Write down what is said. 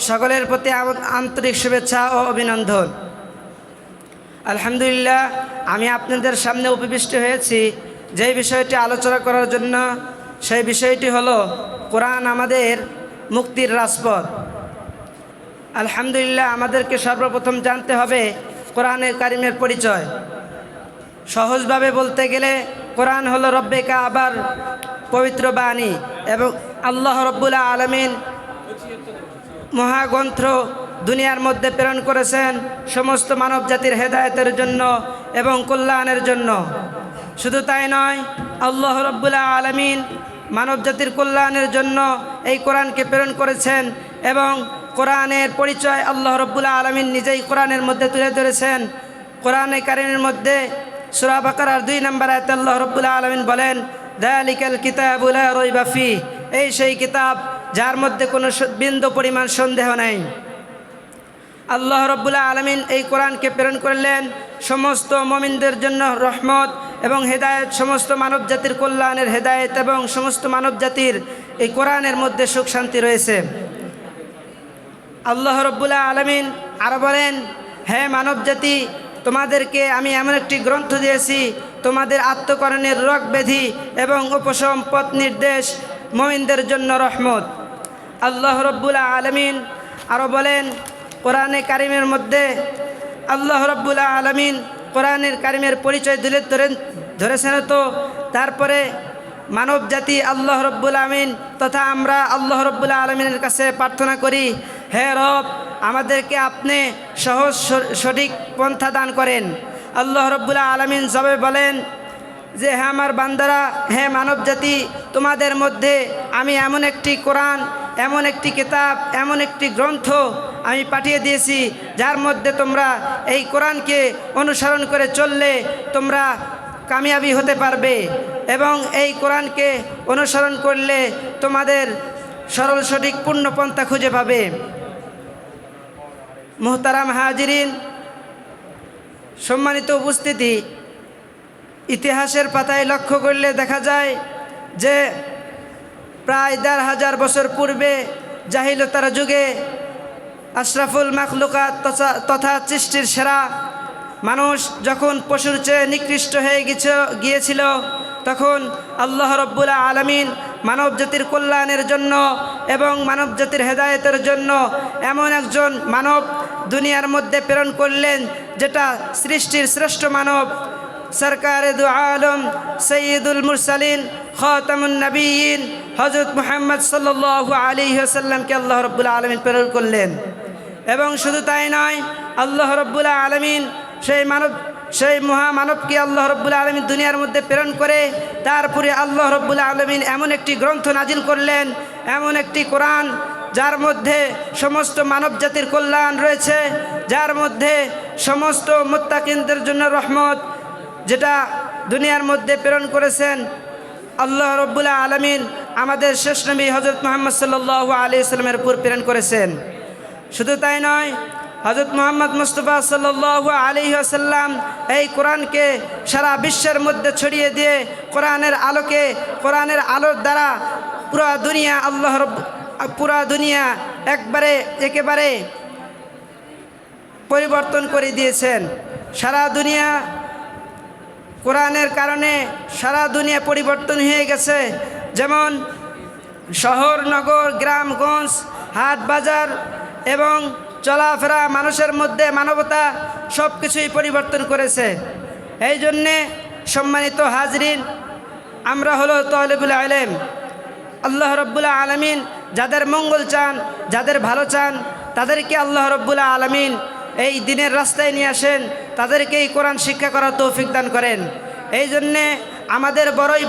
সকলের প্রতি আন্তরিক শুভেচ্ছা ও অভিনন্দন। আলহামদুলিল্লাহ, আমি আপনাদের সামনে উপবিষ্ট হয়েছি যেই বিষয়টি আলোচনা করার জন্য। সেই বিষয়টি হলো কোরআন আমাদের মুক্তির রাজপথ। আলহামদুলিল্লাহ, আমাদেরকে সর্বপ্রথম জানতে হবে কোরআনের কারিমের পরিচয়। সহজভাবে বলতে গেলে কোরআন হলো রব্বে কাবার পবিত্র বাণী এবং আল্লাহ রব্বুল আলামিন মহাগ্রন্থ দুনিয়ার মধ্যে প্রেরণ করেছেন সমস্ত মানব জাতির হেদায়েতের জন্য এবং কল্যাণের জন্য। শুধু তাই নয়, আল্লাহ রব্বুল আলামিন মানব জাতির কল্যাণের জন্য এই কোরআনকে প্রেরণ করেছেন এবং কোরআনের পরিচয় আল্লাহ রব্বুল আলামিন নিজেই কোরআনের মধ্যে তুলে ধরেছেন। কোরআনে কারিমের মধ্যে সূরা বাকারার 2 নম্বর আয়াতে আল্লাহ রব্বুল আলামিন বলেন, যালিকাল কিতাবু লা রাইবা ফীহ, এই সেই কিতাব যার মধ্যে কোনো বিন্দু পরিমাণ সন্দেহ নেই। আল্লাহ রব্বুল আলামিন এই কোরআনকে প্রেরণ করলেন সমস্ত মুমিনদের জন্য রহমত এবং হেদায়েত, সমস্ত মানব জাতির কল্যাণের হেদায়েত এবং সমস্ত মানব জাতির এই কোরআনের মধ্যে সুখ শান্তি রয়েছে। আল্লাহ রব্বুল আলামিন আরো বলেন, হে মানব জাতি, তোমাদেরকে আমি এমন একটি গ্রন্থ দিয়েছি তোমাদের আত্মকরণের রোগ ব্যাধি এবং উপশম পথ নির্দেশ, মুমিনদের জন্য রহমত। আল্লাহ রব্বুল আলামিন আরো বলেন কোরআনে কারিমের মধ্যে, আল্লাহ রব্বুল আলামিন কোরআনের কারিমের পরিচয় ধরেছেন। তো তারপরে মানব জাতি আল্লাহ রব্বুল আলামিন তথা আমরা আল্লাহ রব্বুল আলামিনের কাছে প্রার্থনা করি, হে রব, আমাদেরকে আপনি সহজ সঠিক পন্থা দান করেন। আল্লাহ রব্বুল আলামিন জবাবে বলেন যে, হে আমার বান্দারা, হে মানব জাতি, তোমাদের মধ্যে আমি এমন একটি কোরআন, এমন একটি কিতাব, এমন একটি গ্রন্থ আমি পাঠিয়ে দিয়েছি যার মধ্যে তোমরা এই কোরআনকে অনুসরণ করে চললে তোমরা কামিয়াবি হতে পারবে এবং এই কোরআনকে অনুসরণ করলে তোমাদের সরল সঠিক পূর্ণ পন্থা খুঁজে পাবে। মুহতারাম হাজিরিন, সম্মানিত উপস্থিতি, ইতিহাসের পাতায় লক্ষ্য করলে দেখা যায় যে প্রায় ১,৫০০ বছর পূর্বে জাহিলতার যুগে আশরাফুল মাখলুকাত তথা সৃষ্টির সেরা মানুষ যখন পশুর চেয়ে নিকৃষ্ট হয়ে গিয়েছিল, তখন আল্লাহ রব্বুল আলামিন মানব জাতির কল্যাণের জন্য এবং মানব জাতির হেদায়েতের জন্য এমন একজন মানব দুনিয়ার মধ্যে প্রেরণ করলেন যেটা সৃষ্টির শ্রেষ্ঠ মানব, সরকারে দু আলম সৈয়দুল মুরসালিন খাতামুন নবিয়্যিন হযরত মুহাম্মদ সাল্লাল্লাহু আলাইহি ওয়াসাল্লামকে আল্লাহ রব্বুল আলামিন প্রেরণ করলেন। এবং শুধু তাই নয়, আল্লাহ রব্বুল আলামিন সেই মহামানবকে আল্লাহ রব্বুল আলামিন দুনিয়ার মধ্যে প্রেরণ করে তারপরে আল্লাহ রব্বুল আলামিন এমন একটি গ্রন্থ নাজিল করলেন, এমন একটি কোরআন যার মধ্যে সমস্ত মানব জাতির কল্যাণ রয়েছে, যার মধ্যে সমস্ত মুত্তাকিনদের জন্য রহমত, যেটা দুনিয়ার মধ্যে প্রেরণ করেছেন আল্লাহ রব্বুল আলামিন আমাদের শেষ নবী হযরত মুহাম্মদ সাল্লাল্লাহু আলাইহি ওয়াসাল্লামের উপর প্রেরণ করেছেন। শুধু তাই নয়, হযরত মুহাম্মদ মুস্তাফা সাল্লাল্লাহু আলাইহি ওয়াসাল্লাম এই কোরআনকে সারা বিশ্বের মধ্যে ছড়িয়ে দিয়ে কোরআনের আলোকে, কোরআনের আলোর দ্বারা পুরা দুনিয়া একেবারে পরিবর্তন করে দিয়েছেন। সারা দুনিয়া কোরআনের কারণে সারা দুনিয়া পরিবর্তন হয়ে গেছে। যেমন শহর, নগর, গ্রামগঞ্জ, হাট বাজার এবং চলাফেরা, মানুষের মধ্যে মানবতা সব কিছুই পরিবর্তন করেছে। এই জন্যে সম্মানিত হাজরিন, আমরা হলো তালিবুল ইলম। আল্লাহ রব্বুল আলামিন যাদের মঙ্গল চান, যাদের ভালো চান, তাদেরকে আল্লাহ রব্বুল আলামিন এই দিনের রাস্তায় নিয়ে আসেন, তাদেরকে এই কোরআন শিক্ষা করার তৌফিক দান করেন। এই জন্যে আমাদের বড়ই